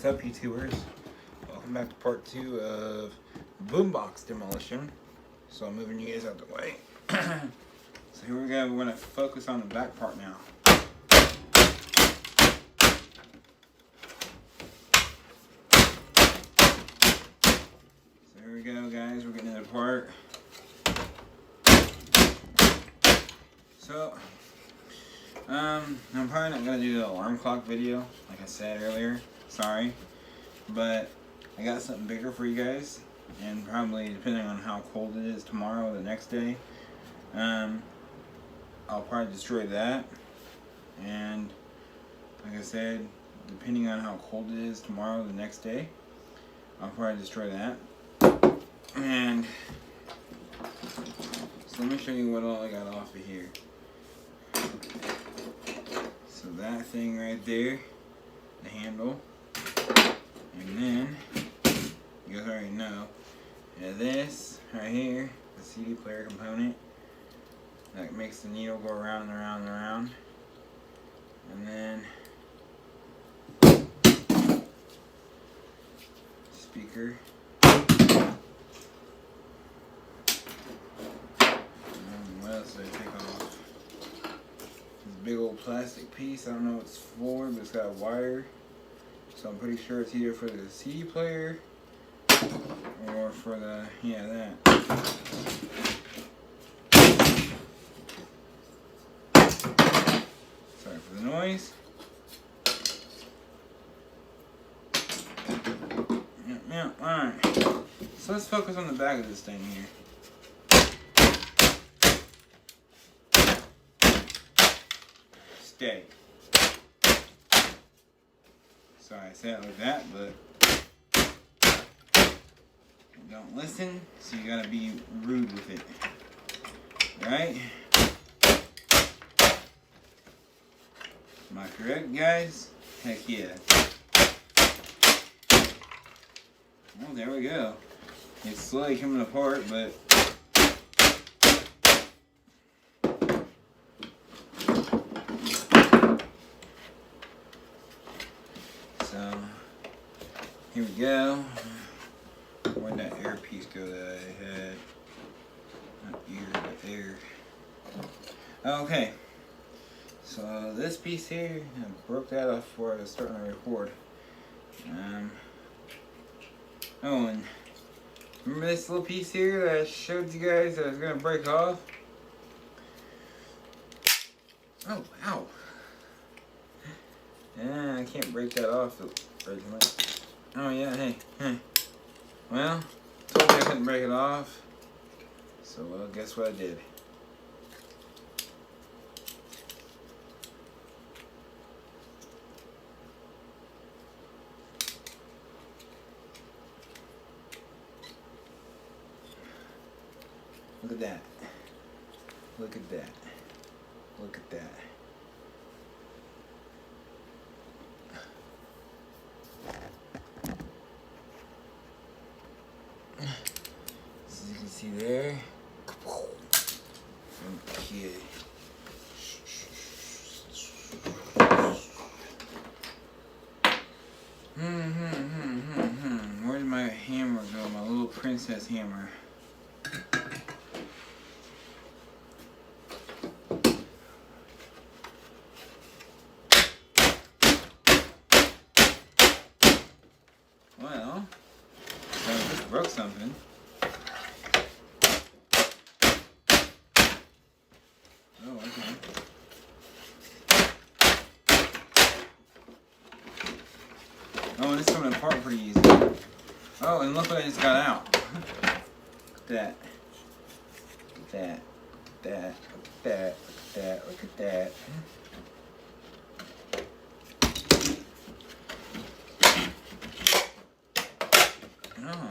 What's up, YouTubers? Welcome back to part 2 of BoomgBox Demolition. So I'm moving you guys out the way. So here we go. We're going to focus on the back part now. So here we go, guys. We're getting into the part. So I'm probably not going to do the alarm clock video, like I said earlier. Sorry. But I got something bigger for you guys. And probably, depending on how cold it is tomorrow or the next day, I'll probably destroy that. And like I said, depending on how cold it is tomorrow or the next day, I'll probably destroy that. And so let me show you what all I got off of here. So that thing right there, the handle, and then you guys already know, this right here, the CD player component that makes the needle go around and around and around, and then speaker. What else did I take off? This big old plastic piece. I don't know what it's for, but it's got a wire. So I'm pretty sure it's either for the CD player or for the, yeah, that. Sorry for the noise. Yeah, alright. So let's focus on the back of this thing here. Stay. Sorry I said it like that, but you don't listen, so you gotta be rude with it. Right? Am I correct, guys? Heck yeah. Oh, there we go. It's slowly coming apart, but so here we go. Where'd that air piece go that I had? Not ear, but air. Okay. So this piece here, I broke that off before I was starting to record. Oh, and remember this little piece here that I showed you guys that I was going to break off? Oh, ow. Yeah, I can't break that off. Oh, yeah, hey. Well, told you I couldn't break it off. So, well, guess what I did? Look at that. Look at that. Look at that. As you can see there. Okay. Where'd my hammer go? My little princess hammer. Well, I just broke something. Oh, okay. Oh, and it's coming apart pretty easy. Oh, and look what I just got out. Look at that. Look at that. Look at that. Look at that. Look at that. Oh.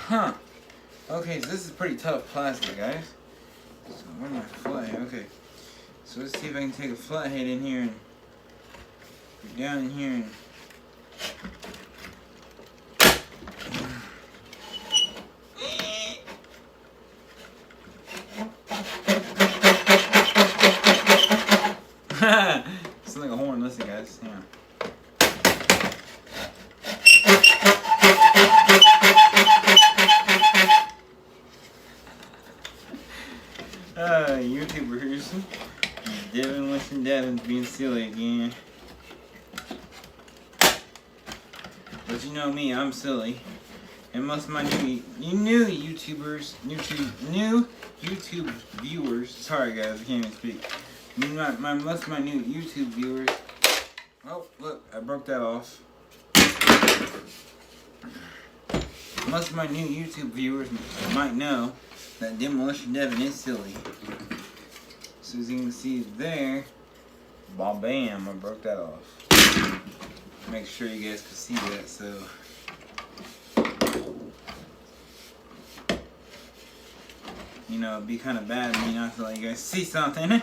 Huh. Okay, so this is pretty tough plastic, guys. So where's my flathead? Okay. So let's see if I can take a flathead in here and go down in here and YouTubers. Demolition Devin's being silly again. But you know me, I'm silly. And most of my new YouTubers, new YouTube viewers, sorry guys, I can't even speak. Most of my new YouTube viewers, oh look, I broke that off. Most of my new YouTube viewers might know that Demolition Devin is silly. So as you can see there, bam, I broke that off. Make sure you guys can see that, so. You know, it'd be kind of bad of me not to let you guys see something.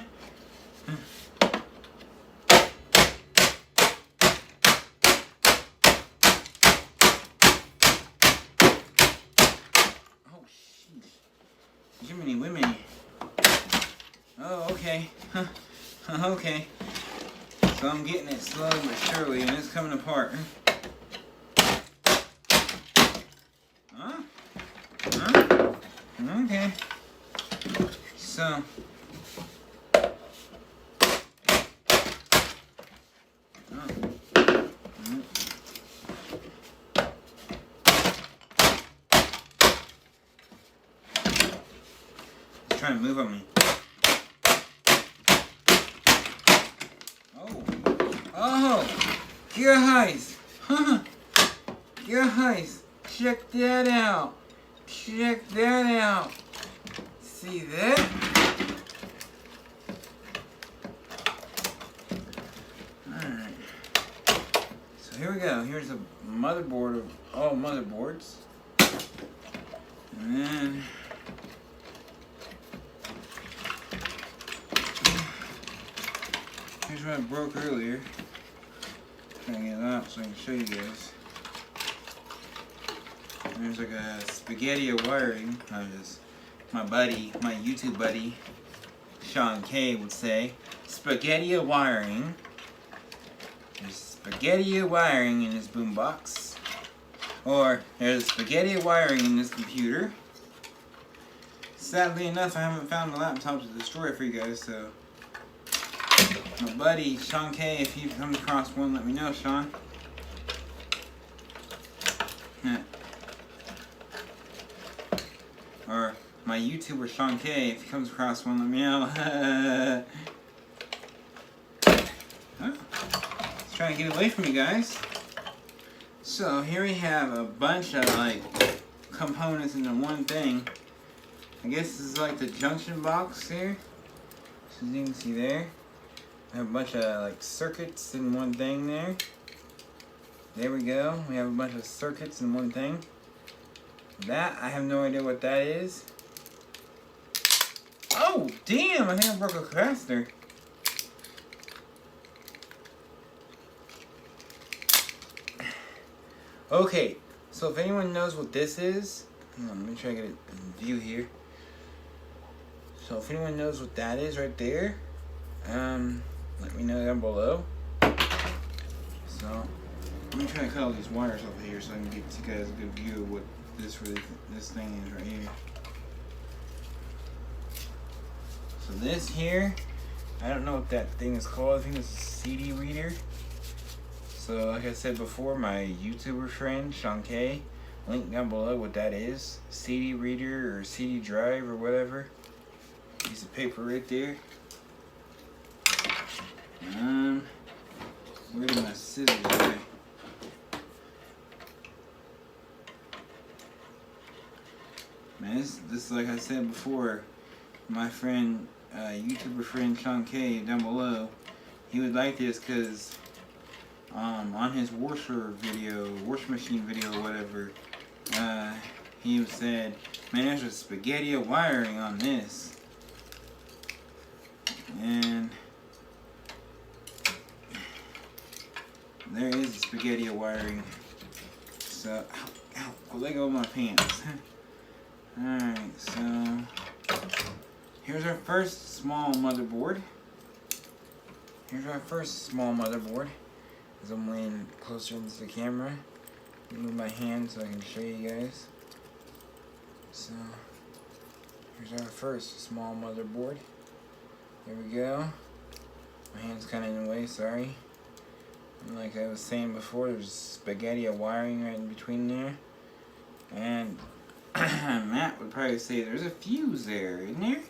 Jiminy Wiminy. Oh, okay. Okay. So I'm getting it slowly but surely, and it's coming apart. Huh? Okay. So. Trying to move on me. Oh, guys, guys, check that out. Check that out. See that? Alright. So here we go. Here's a motherboard of all motherboards. And then here's what I broke earlier. Trying to get it out so I can show you guys. There's like a spaghetti of wiring, as my buddy, my YouTube buddy, Sean K would say. Spaghetti of wiring. There's spaghetti of wiring in this boombox. Or there's spaghetti of wiring in this computer. Sadly enough, I haven't found the laptop to destroy it for you guys, so. My buddy, Sean K, if you come across one, let me know, Sean. Yeah. Or my YouTuber, Sean K, if he comes across one, let me know. Huh? Let's try to get away from you guys. So here we have a bunch of like components into one thing. I guess this is like the junction box here. So you can see there. We have a bunch of like circuits in one thing there. There we go. We have a bunch of circuits in one thing. That, I have no idea what that is. Oh, damn! I think I broke a capacitor. Okay, so if anyone knows what this is, hang on, let me try to get it in view here. So if anyone knows what that is right there, let me know down below. So let me try to cut all these wires over here so I can get you guys a good view of what this thing is right here. So this here, I don't know what that thing is called. I think it's a CD reader. So like I said before, my YouTuber friend Sean K, link down below what that is. CD reader or CD drive or whatever. Piece of paper right there. Where did my scissors go? Man, this like I said before, my friend, YouTuber friend Sean K down below, he would like this because on his washer machine video or whatever, he said, man, there's a spaghetti of wiring on this. And there is a spaghetti of wiring. So, ow, let go of my pants. Alright, so here's our first small motherboard. As I'm laying closer into the camera. Move my hand so I can show you guys. So here's our first small motherboard. There we go. My hand's kind of in the way, sorry. And like I was saying before, there's spaghetti of wiring right in between there. And Matt would probably say there's a fuse there, isn't there?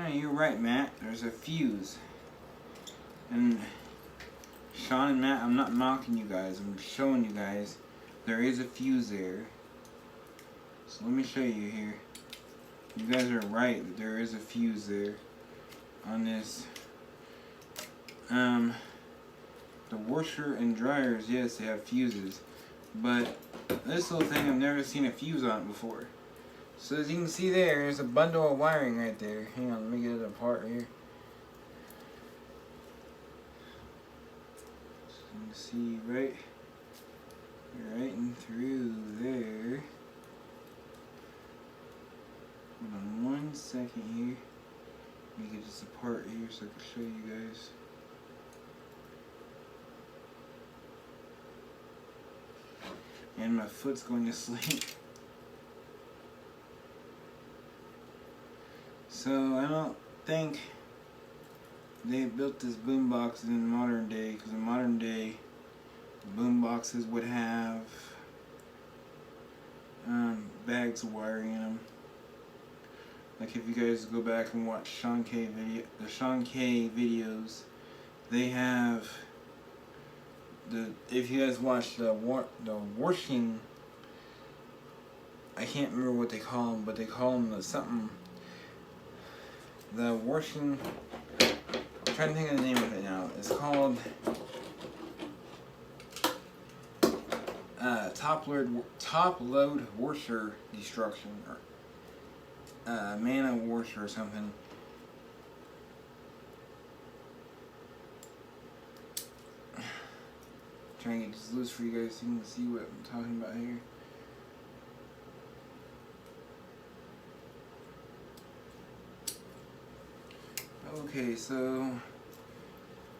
You're right, Matt. There's a fuse. And Sean and Matt, I'm not mocking you guys. I'm showing you guys there is a fuse there. So let me show you here. You guys are right that there is a fuse there on this. The washer and dryers, yes, they have fuses. But this little thing, I've never seen a fuse on it before. So as you can see there's a bundle of wiring right there. Hang on, let me get it apart here. So you can see right in through there. Hold on 1 second here. Let me get this apart here so I can show you guys. And my foot's going to sleep. So I don't think they built this boombox in modern day, because in modern day boomboxes would have bags of wiring in them. Like if you guys go back and watch Sean K videos, they have if you guys watch the washing, I can't remember what they call them, but they call them the something. The washing, I'm trying to think of the name of it now. It's called top load washer destruction, or mana washer or something. Trying to get this loose for you guys so you can see what I'm talking about here. Okay, so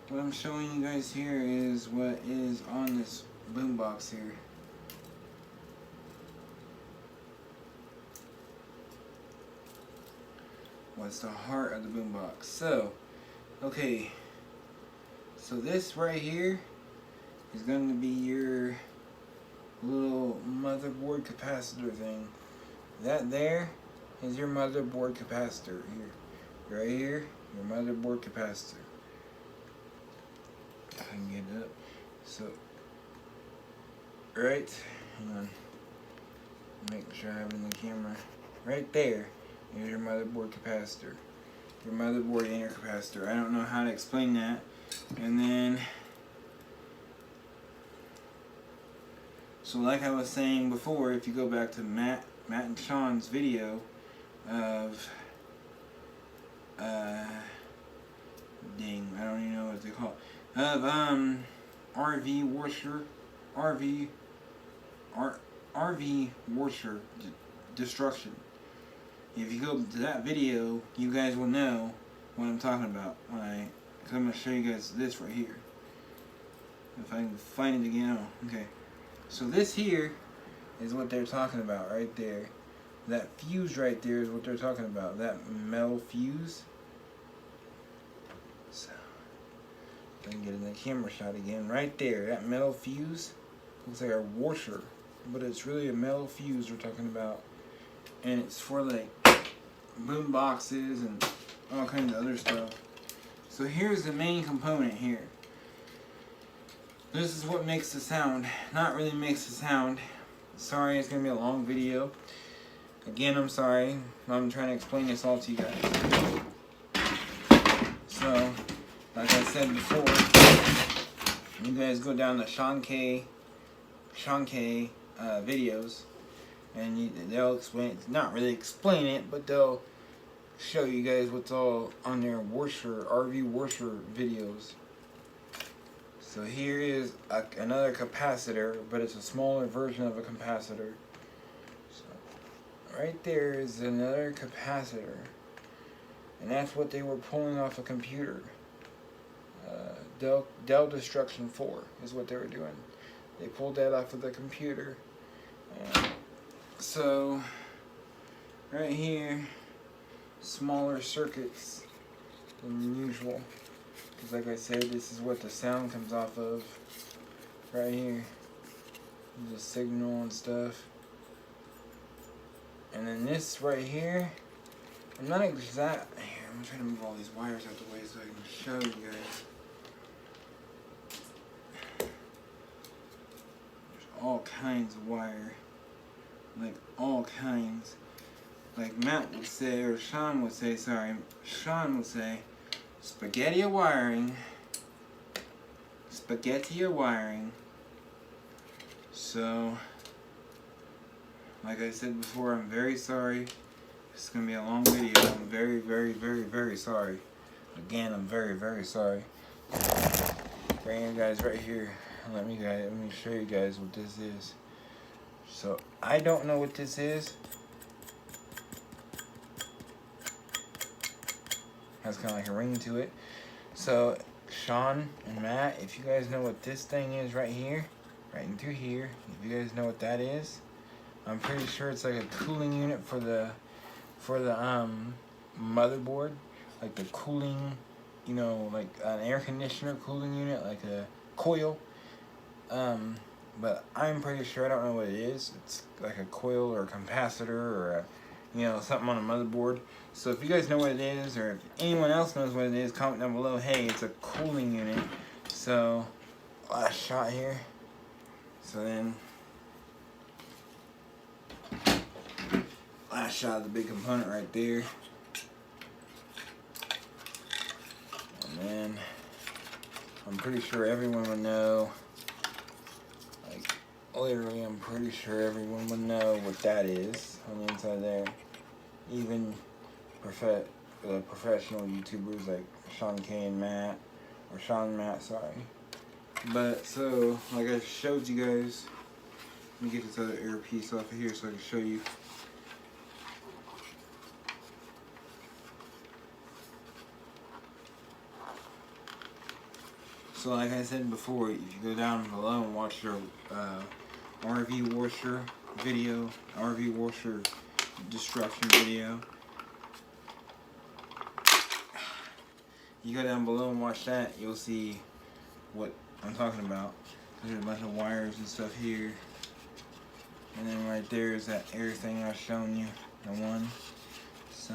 what I'm showing you guys here is what is on this boombox here. What's the heart of the boombox? So, okay, so this right here is going to be your little motherboard capacitor thing. That there is your motherboard capacitor here. Right here, your motherboard capacitor. I can get it up. So, right, hang on. Make sure I have it in the camera. Right there is your motherboard capacitor. Your motherboard and your capacitor. I don't know how to explain that. And then, so like I was saying before, if you go back to Matt and Sean's video of dang, I don't even know what they call it. Of RV washer destruction. If you go to that video, you guys will know what I'm talking about when cause I'm gonna show you guys this right here. If I can find it again. Oh, okay. So this here is what they're talking about right there. That fuse right there is what they're talking about. That metal fuse. So, I can get in the camera shot again. Right there, that metal fuse looks like a washer, but it's really a metal fuse we're talking about. And it's for like boom boxes and all kinds of other stuff. So here's the main component here. This is what makes the sound. Not really makes the sound. Sorry, it's going to be a long video. Again, I'm sorry. I'm trying to explain this all to you guys. So, like I said before, you guys go down to Sean K videos, and they'll explain, not really explain it, but they'll show you guys what's all on their RV washer videos. So here is another capacitor, but it's a smaller version of a capacitor. So right there is another capacitor, and that's what they were pulling off a computer. Dell Destruction 4 is what they were doing. They pulled that off of the computer. So right here, smaller circuits than usual. Because like I said, this is what the sound comes off of. Right here. The signal and stuff. And then this right here, I'm not exact. Here, I'm trying to move all these wires out the way so I can show you guys. There's all kinds of wire. Like all kinds. Like Matt would say, or Sean would say, spaghetti of wiring. Spaghetti of wiring. So, like I said before, I'm very sorry. It's going to be a long video. I'm very, very, very, very sorry. Again, I'm very, very sorry. Bring you guys right here. Let me show you guys what this is. So, I don't know what this is. Has kind of like a ring to it. So, Sean and Matt, if you guys know what this thing is right here, right in through here, if you guys know what that is, I'm pretty sure it's like a cooling unit for the motherboard, like the cooling, you know, like an air conditioner cooling unit, like a coil. But I'm pretty sure, I don't know what it is. It's like a coil or a capacitor or a, you know, something on a motherboard. So if you guys know what it is, or if anyone else knows what it is, comment down below. Hey, it's a cooling unit. So last shot here. So then last shot of the big component right there. And then I'm pretty sure everyone would know. Like literally, I'm pretty sure everyone would know what that is on the inside there. Even professional YouTubers like Sean K and Matt, or Sean and Matt, sorry. But so, like I showed you guys, let me get this other earpiece off of here so I can show you. So like I said before, if you go down below and watch your RV washer video, RV washer destruction video, you go down below and watch that, you'll see what I'm talking about. There's a bunch of wires and stuff here. And then right there is that air thing I was showing you, the one. So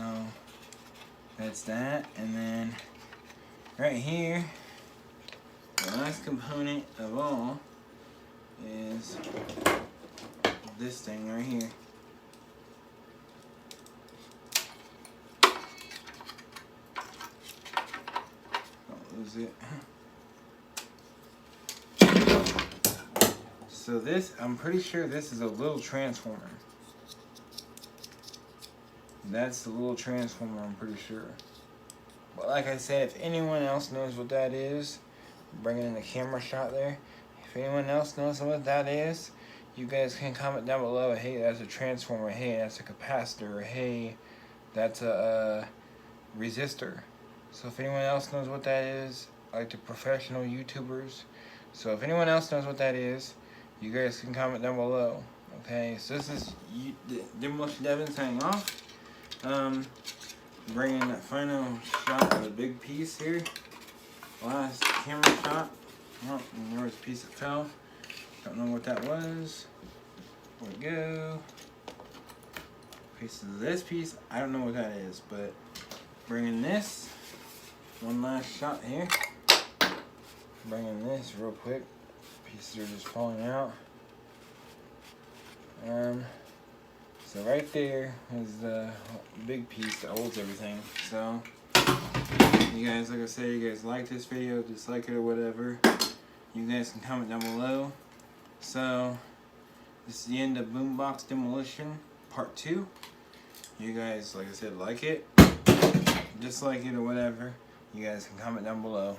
that's that. And then right here, the last component of all is this thing right here. Don't lose it. So this, I'm pretty sure this is a little transformer. That's the little transformer, I'm pretty sure. But like I said, if anyone else knows what that is, bringing in the camera shot there. If anyone else knows what that is, you guys can comment down below. Hey, that's a transformer. Hey, that's a capacitor. Hey, that's a resistor. So if anyone else knows what that is, like the professional YouTubers. So if anyone else knows what that is, you guys can comment down below. Okay, so this is Demolition Devin signing off. Bringing that final shot of a big piece here. Last camera shot. Oh, and there was a piece that fell. Don't know what that was. Where'd it go? Piece of this piece. I don't know what that is, but bringing this. One last shot here. Bringing this real quick. Pieces are just falling out. So right there is the big piece that holds everything. So you guys, like I said, you guys like this video, dislike it or whatever, you guys can comment down below. So this is the end of BoomgBox Demolition Part 2. You guys, like I said, like it, dislike it or whatever, you guys can comment down below.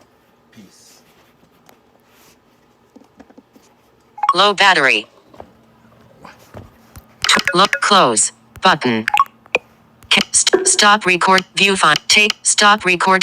Peace. Low battery. Look, close button. Stop record. View file. Take. Stop recording.